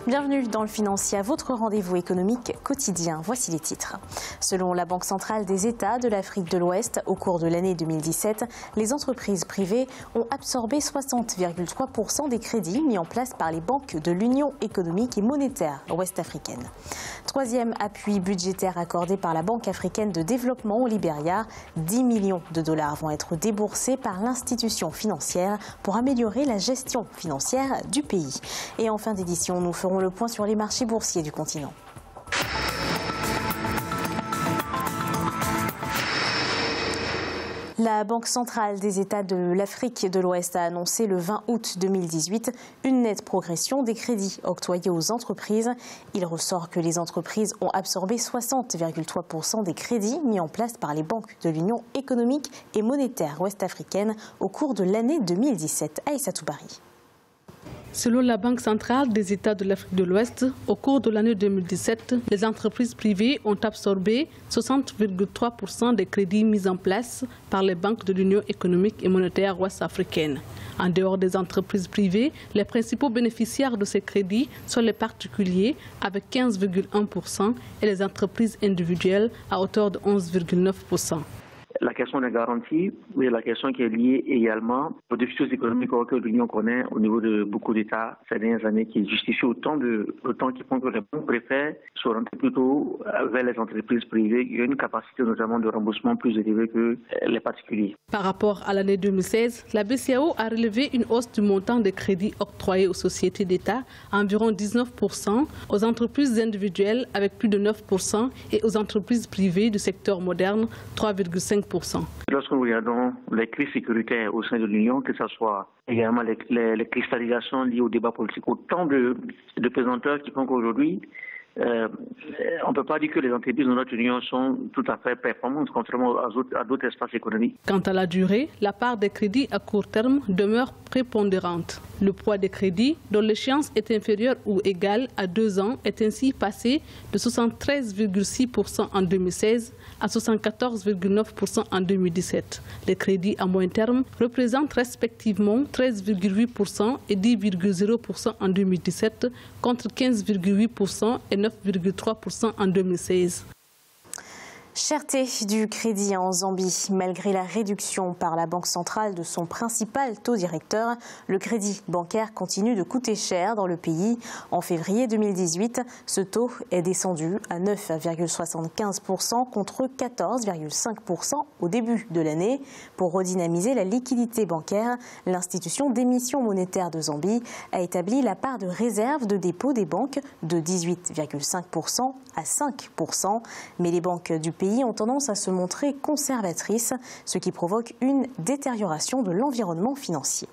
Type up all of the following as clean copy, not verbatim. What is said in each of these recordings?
Bienvenue dans le Financier, votre rendez-vous économique quotidien. Voici les titres. Selon la Banque centrale des États de l'Afrique de l'Ouest, au cours de l'année 2017, les entreprises privées ont absorbé 60,3% des crédits mis en place par les banques de l'Union économique et monétaire ouest-africaine. Troisième appui budgétaire accordé par la Banque africaine de développement au Libéria. 10 millions de dollars vont être déboursés par l'institution financière pour améliorer la gestion financière du pays. Et en fin d'édition, nous ferons le point sur les marchés boursiers du continent. La Banque centrale des États de l'Afrique de l'Ouest a annoncé le 20 août 2018 une nette progression des crédits octroyés aux entreprises. Il ressort que les entreprises ont absorbé 60,3% des crédits mis en place par les banques de l'Union économique et monétaire ouest-africaine au cours de l'année 2017. Aïssatou Bari. Selon la Banque centrale des États de l'Afrique de l'Ouest, au cours de l'année 2017, les entreprises privées ont absorbé 60,3% des crédits mis en place par les banques de l'Union économique et monétaire ouest-africaine. En dehors des entreprises privées, les principaux bénéficiaires de ces crédits sont les particuliers avec 15,1% et les entreprises individuelles à hauteur de 11,9%. La question des garanties, oui, la question qui est liée également aux déficits économiques que l'Union connaît au niveau de beaucoup d'États ces dernières années, qui justifient autant qui font que les banques préfèrent s'orienter plutôt vers les entreprises privées qui ont une capacité notamment de remboursement plus élevée que les particuliers. Par rapport à l'année 2016, la BCEAO a relevé une hausse du montant des crédits octroyés aux sociétés d'État à environ 19%, aux entreprises individuelles avec plus de 9% et aux entreprises privées du secteur moderne 3,5%. Lorsque nous regardons les crises sécuritaires au sein de l'Union, que ce soit également les cristallisations liées au débat politique, autant de pesanteurs qui font qu'aujourd'hui, on ne peut pas dire que les entreprises de notre Union sont tout à fait performantes, contrairement à d'autres espaces économiques. Quant à la durée, la part des crédits à court terme demeure prépondérante. Le poids des crédits, dont l'échéance est inférieure ou égale à 2 ans, est ainsi passé de 73,6% en 2016 à 74,9% en 2017. Les crédits à moyen terme représentent respectivement 13,8% et 10,0% en 2017 contre 15,8% et 9,3% en 2016. Cherté du crédit en Zambie. Malgré la réduction par la Banque centrale de son principal taux directeur, le crédit bancaire continue de coûter cher dans le pays. En février 2018, ce taux est descendu à 9,75% contre 14,5% au début de l'année. Pour redynamiser la liquidité bancaire, l'institution d'émission monétaire de Zambie a établi la part de réserve de dépôt des banques de 18,5% à 5%. Mais les banques du pays ont tendance à se montrer conservatrices, ce qui provoque une détérioration de l'environnement financier.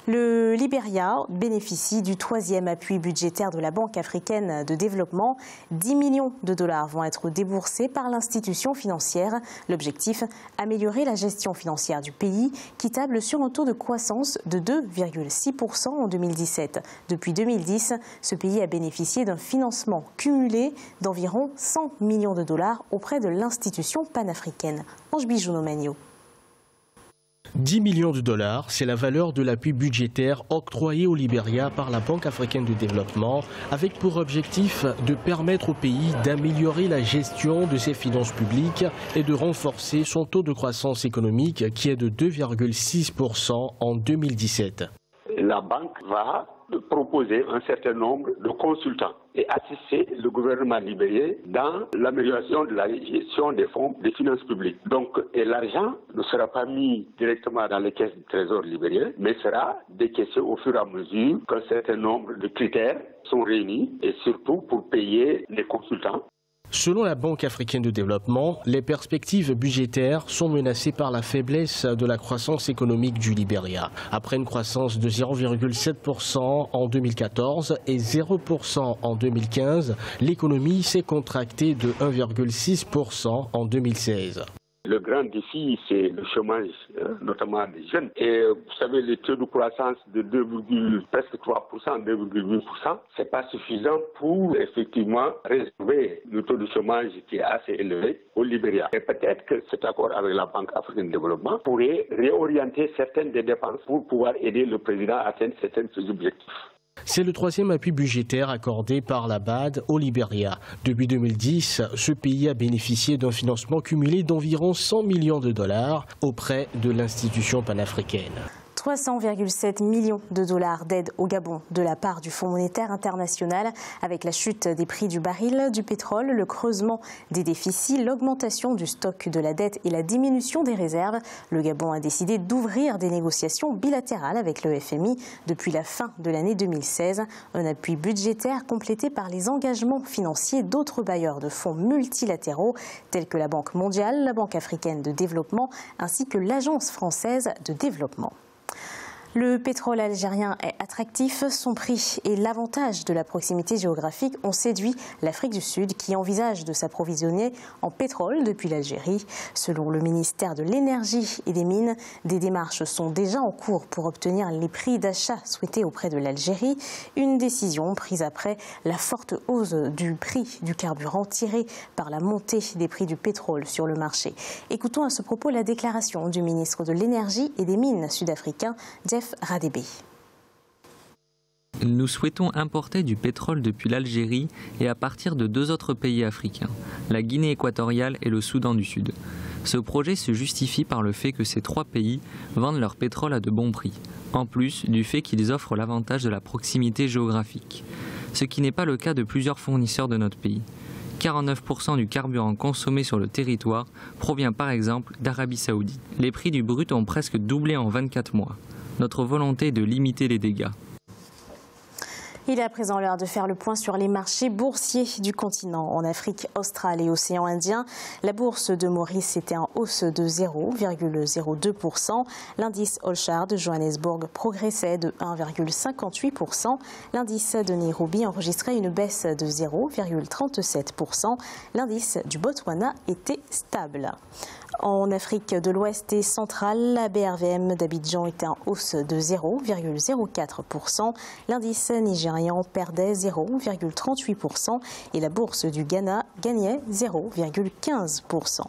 Le Libéria bénéficie du 3e appui budgétaire de la Banque africaine de développement. 10 millions de dollars vont être déboursés par l'institution financière. L'objectif, améliorer la gestion financière du pays qui table sur un taux de croissance de 2,6% en 2017. Depuis 2010, ce pays a bénéficié d'un financement cumulé d'environ 100 millions de dollars auprès de l'institution panafricaine. Ange Bijouno-Magno. 10 millions de dollars, c'est la valeur de l'appui budgétaire octroyé au Libéria par la Banque africaine de développement, avec pour objectif de permettre au pays d'améliorer la gestion de ses finances publiques et de renforcer son taux de croissance économique qui est de 2,6% en 2017. La banque va proposer un certain nombre de consultants et assister le gouvernement libérien dans l'amélioration de la gestion des fonds des finances publiques. Donc, l'argent ne sera pas mis directement dans les caisses du trésor libérien, mais sera décaissé au fur et à mesure qu'un certain nombre de critères sont réunis et surtout pour payer les consultants. Selon la Banque africaine de développement, les perspectives budgétaires sont menacées par la faiblesse de la croissance économique du Libéria. Après une croissance de 0,7% en 2014 et 0% en 2015, l'économie s'est contractée de 1,6% en 2016. Le grand défi, c'est le chômage, notamment des jeunes. Et vous savez, le taux de croissance de presque 3%, 2,8%, c'est pas suffisant pour effectivement résoudre le taux de chômage qui est assez élevé au Libéria. Et peut-être que cet accord avec la Banque africaine de développement pourrait réorienter certaines des dépenses pour pouvoir aider le président à atteindre certains de ses objectifs. C'est le troisième appui budgétaire accordé par la BAD au Libéria. Depuis 2010, ce pays a bénéficié d'un financement cumulé d'environ 100 millions de dollars auprès de l'institution panafricaine. 300,7 millions de dollars d'aide au Gabon de la part du Fonds monétaire international. Avec la chute des prix du baril du pétrole, le creusement des déficits, l'augmentation du stock de la dette et la diminution des réserves, le Gabon a décidé d'ouvrir des négociations bilatérales avec le FMI depuis la fin de l'année 2016. Un appui budgétaire complété par les engagements financiers d'autres bailleurs de fonds multilatéraux tels que la Banque mondiale, la Banque africaine de développement ainsi que l'Agence française de développement. Le pétrole algérien est attractif, son prix et l'avantage de la proximité géographique ont séduit l'Afrique du Sud qui envisage de s'approvisionner en pétrole depuis l'Algérie. Selon le ministère de l'Énergie et des Mines, des démarches sont déjà en cours pour obtenir les prix d'achat souhaités auprès de l'Algérie. Une décision prise après la forte hausse du prix du carburant tirée par la montée des prix du pétrole sur le marché. Écoutons à ce propos la déclaration du ministre de l'Énergie et des Mines sud-africain, Jeff Radebe. Nous souhaitons importer du pétrole depuis l'Algérie et à partir de deux autres pays africains, la Guinée équatoriale et le Soudan du Sud. Ce projet se justifie par le fait que ces trois pays vendent leur pétrole à de bons prix, en plus du fait qu'ils offrent l'avantage de la proximité géographique, ce qui n'est pas le cas de plusieurs fournisseurs de notre pays. 49% du carburant consommé sur le territoire provient par exemple d'Arabie Saoudite. Les prix du brut ont presque doublé en 24 mois. Notre volonté est de limiter les dégâts. Il est à présent l'heure de faire le point sur les marchés boursiers du continent. En Afrique australe et océan Indien, la bourse de Maurice était en hausse de 0,02%. L'indice All-Share de Johannesburg progressait de 1,58%. L'indice de Nairobi enregistrait une baisse de 0,37%. L'indice du Botswana était stable. En Afrique de l'Ouest et centrale, la BRVM d'Abidjan était en hausse de 0,04%. L'indice nigérian perdait 0,38% et la bourse du Ghana gagnait 0,15%.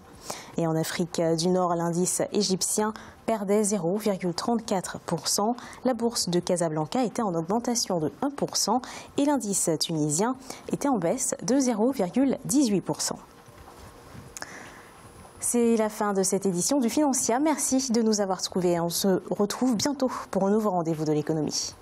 Et en Afrique du Nord, l'indice égyptien perdait 0,34%. La bourse de Casablanca était en augmentation de 1% et l'indice tunisien était en baisse de 0,18%. C'est la fin de cette édition du Financial. Merci de nous avoir trouvés. On se retrouve bientôt pour un nouveau rendez-vous de l'économie.